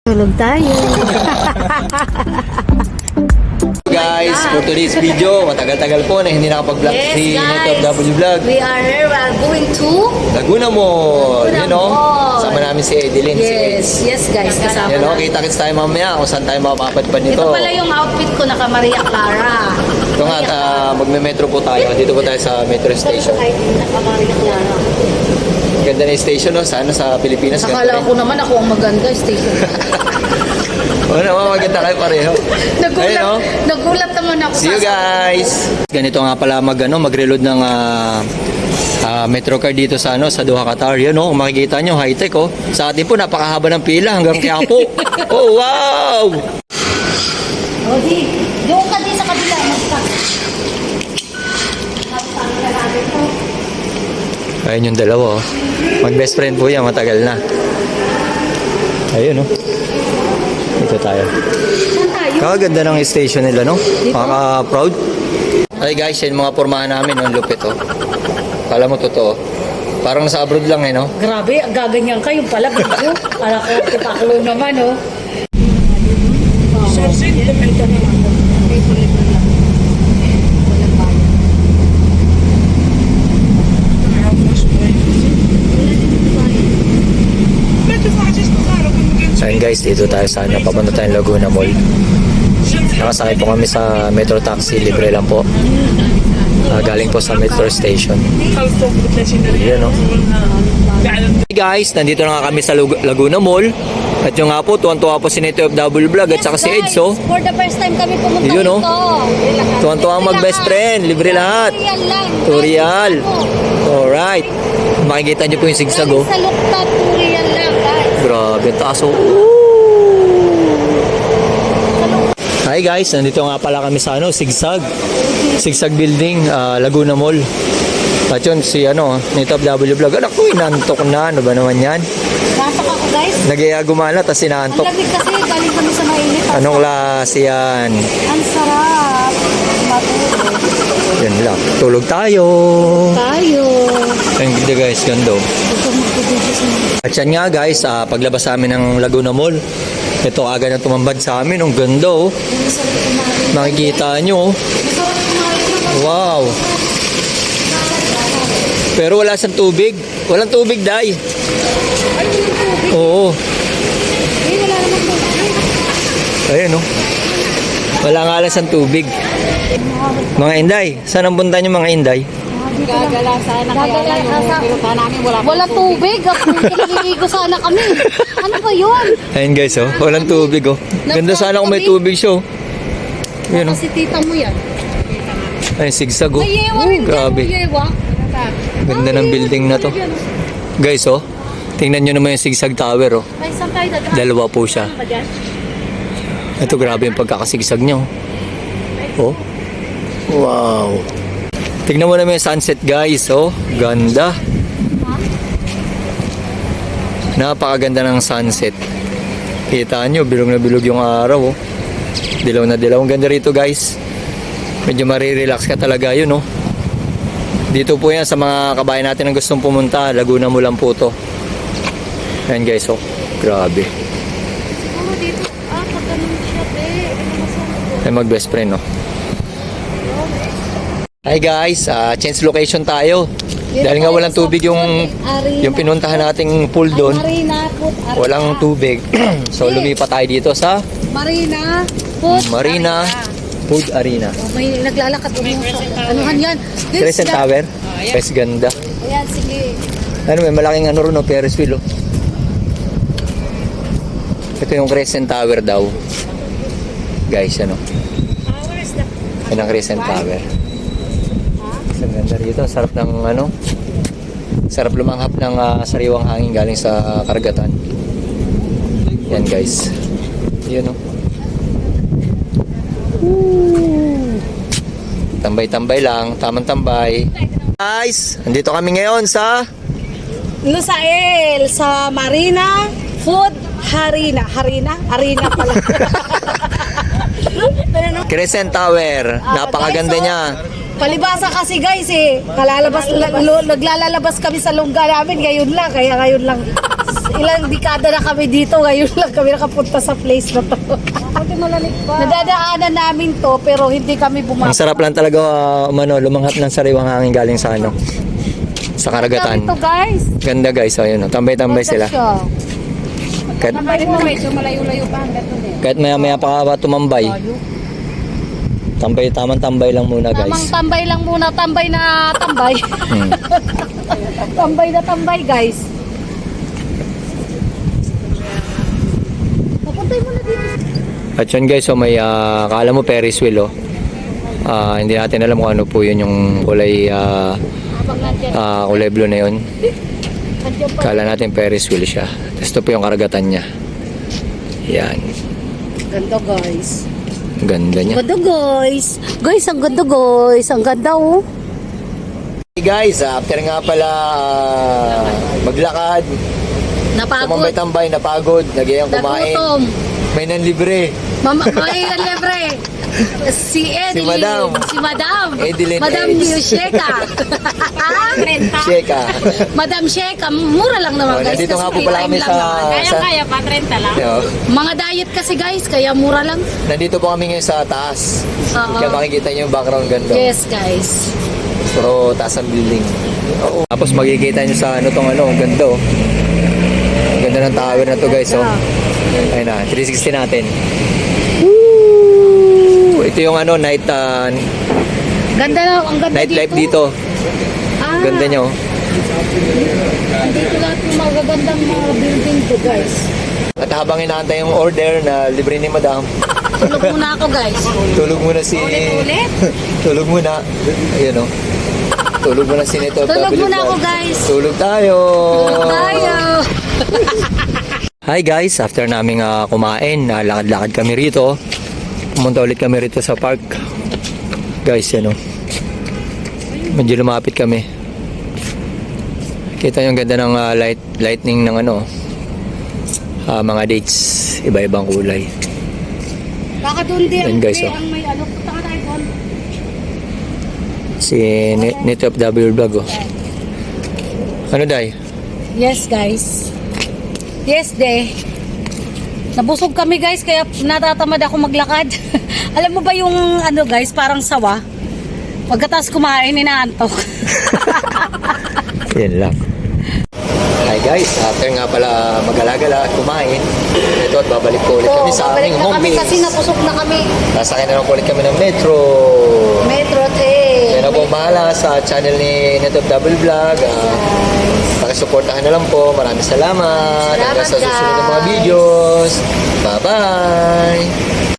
Tulog tayo. Guys, for today's video, matagal-tagal po na hindi nakapag-vlog si NetofW Vlog. We are here, we are going to Laguna Mall, you know. Mall. Sama namin si Edeline, yes guys, kasama You know, namin. kita-kits tayo mamaya kung saan tayo mapapadpad nito. Ito pala yung outfit ko, naka Maria Clara. Ito nga, magme-metro po tayo. Dito po tayo sa metro station. Naka Maria Clara. Ganda na yung station, no? Sana sa Pilipinas. Akala ko naman ako ang maganda station. Oo naman, maganda kayo pareho. Ayun, no? Nagulat naman ako. See you guys! Ganito nga pala mag-reload ng Metro card dito sa Doha, Qatar. Yan, no? Kung makikita nyo, high-tech, oh. Sa atin po, napakahaba ng pila hanggang Quiapo. Oh, wow! O, doon ka din sa kabila. Ayun yung dalawa, oh. Mag-best friend po yan, matagal na. Ayun, oh. Dito tayo. Kaganda ng station nila, no? Maka-proud. Ay guys, yan mga pormahan namin, no? Lupit, oh. Kala mo totoo. Parang nasa abroad lang, eh, no? Grabe, gaganyan ka yung pala. Video. Kala ko, tipaklo naman, oh. Ayun guys, dito tayo sa papunta tayong Laguna Mall. Nakasakay po kami sa metro taxi, libre lang po. Galing po sa metro station. Yan, no? Hey guys, nandito na nga kami sa Laguna Mall. At yung nga po, tuwan-tuwa po si NetofW Vlog at saka si Edso. For the first time kami pumunta Yun, dito. no? Tuwan-tuwa ang mag-best friend, libre lahat. Turial. Alright. Makikita nyo po yung sigsag, oh. Sa Luktat, Turial lang, guys. Grabe, taso. Hi guys, nandito nga pala kami sa Sigsag Building, Laguna Mall. At yun, si NetofW Vlog. Anak ko, inantok na. Ano ba naman yan? Nasok ako, guys. Nag-iagumala, tas Ang inantok. lamig kasi, galing kami sa mainit. Anong klase yan? Ang sarap. Matulog. Yan lang. Tulog tayo. Tayo. Ayun ganda guys, ganda. Ito magpapagod sa At yan nga guys, paglabas sa amin ng Laguna Mall, ito agad na tumambad sa amin. Ang ganda, oh. Makikita nyo, oh. Wow. Pero wala siyang tubig. Walang tubig, Day. Oo. wala naman po. Ayun, oh. Wala nga lang siyang tubig. Mga Inday, saan ang punta nyo mga Inday? Gagala sana kaya lang yung pinuta namin wala tubig. Naliligo sana kami. Ano ba yun? Ayun guys, oh. Walang tubig, oh. Ganda sana kung may tubig siya, oh. Yun, oh. Kasi tita mo yan. Ay, sigsag, oh. May yewa rin Grabe. dyan. Yewa. Ganda ng building na to. Guys, oh. Tingnan nyo naman yung sigsag tower, oh. Ay, saan tayo dadaan? Dalawa po siya. Ano ba dyan? Ito, grabe yung pagkakasigsag niya, oh. Oh. Wow. Tingnan mo naman yung sunset, guys, oh. Ganda. Napakaganda ng sunset. Kita nyo, bilog na bilog yung araw, oh. Dilaw na dilaw. Ang ganda rito, guys. Medyo marirelax ka talaga yun, oh. Dito po yan sa mga kabayan natin na gustong pumunta. Laguna mo lang po to. Ayan guys, oh. Grabe. Oh, dito. Pag ganun siya, Ay mag-best friend, oh. Hi guys, change location tayo. Dahil nga walang tubig yung pinuntahan nating pool doon. Marina, Food Arena. Walang tubig. So lumipat tayo dito sa Marina, Food Arena. Oh, may naglalakad anuhan yan? Crescent Tower. Guys, ganda. Ayan, sige. May malaking ron, oh, Ferris wheel, oh. Ito yung Crescent Tower daw. Guys, ano? Yan ang Crescent Tower. Ang ganda rito. Sarap ng sarap lumanghap ng sariwang hangin galing sa karagatan. Yan guys. Yun, oh. Tambay-tambay lang. Tamang tambay. Guys, andito kami ngayon sa Lusail, sa Marina, Food Harina. Arena pala. Crescent Tower. Napakaganda niya. Palibasa kasi guys naglalabas kami sa lungga namin ngayon lang, kaya ngayon lang ilang dekada na kami dito. Ngayon lang kami nakapunta sa place na to. Nadadaanan namin to pero hindi kami Ang bumaba. sarap lang talaga lumanghap ng sariwang hangin galing sa sa karagatan. Ito guys. Ganda guys, ayun, tambay-tambay sila. Kahit, Tambay mo medyo malayo-layo pa hanggang doon eh. kahit maya-maya pa ka tumambay. Tamang tambay lang muna Tamang guys. tambay lang muna, tambay na tambay. Hmm. Tambay na tambay guys. Papuntay mo na dito. At yun guys, so may kala mo Ferris wheel hindi natin alam kung ano po yun yung kulay Habang nandiyan. kulay blue na yun. Nandiyan pa. Kala natin Ferris wheel siya. Tapos ito po yung karagatan niya. Yan. Ganda guys. Ganda niya. Ganda guys. Guys, ang ganda guys. Ang ganda oh. Hey guys, after nga pala maglakad, Napagod. tumambay-tambay, napagod, nagayang kumain. Nagutom. May nanlibre. May libre. Si Edeline. Si Madam. Si Madam. Edeline Madam Eds. Sheka. Sheka. Madam Sheka. Mura lang naman guys. Nandito nga po kasi pala free kami time sa... lang naman. Kaya pa 30 lang. Mga diet kasi guys. Kaya mura lang. Nandito po kami ngayon sa taas. Oo. Kaya makikita niyo yung background ganda. Yes guys. Pero taas ang building. Oo. Tapos makikita niyo sa ang ganda oh. Ang ganda ng tower na to guys oh. Ayun na, 360 natin. Woo! Ito yung night Ganda na. Ang ganda nightlife dito. Ah, Ganda niya oh. Dito lahat yung magagandang mga building to guys. At habang inaantay yung order na libre ni Madam, Tulog muna ako guys. tulog muna si... Ulit? Tulog muna. Ayun oh. Tulog muna si Neto. Tulog muna ako guys. Tulog tayo. Tulog tayo. Hi guys, after naming kumain, lakad-lakad kami rito. Pumunta ulit kami rito sa park. Guys, yan oh. Medyo lumapit kami. Kita yung ganda ng lightning ng mga dates. Iba-ibang kulay. Baka doon din. Yan, guys, oh. Ang may punta ka tayo doon. Si Nito FW Vlog oh. Ano day? Yes guys. Yes de. Nabusog kami guys kaya natatamad ako maglakad. Alam mo ba yung guys parang sawa? Pagkatapos kumain inaantok. Yan lang. Hi guys, after nga pala mag-alagala at kumain, ito at babalik po ulit kami sa babalik aming na home kami base. kasi napusok na kami. Sasakay na lang po ulit kami ng metro. Metro Yan na po bahala sa channel ni Neto Double Vlog. Pakisuportahan na lang po. Maraming salamat. Salamat, Hanggang sa susunod na mga guys. videos. Bye-bye!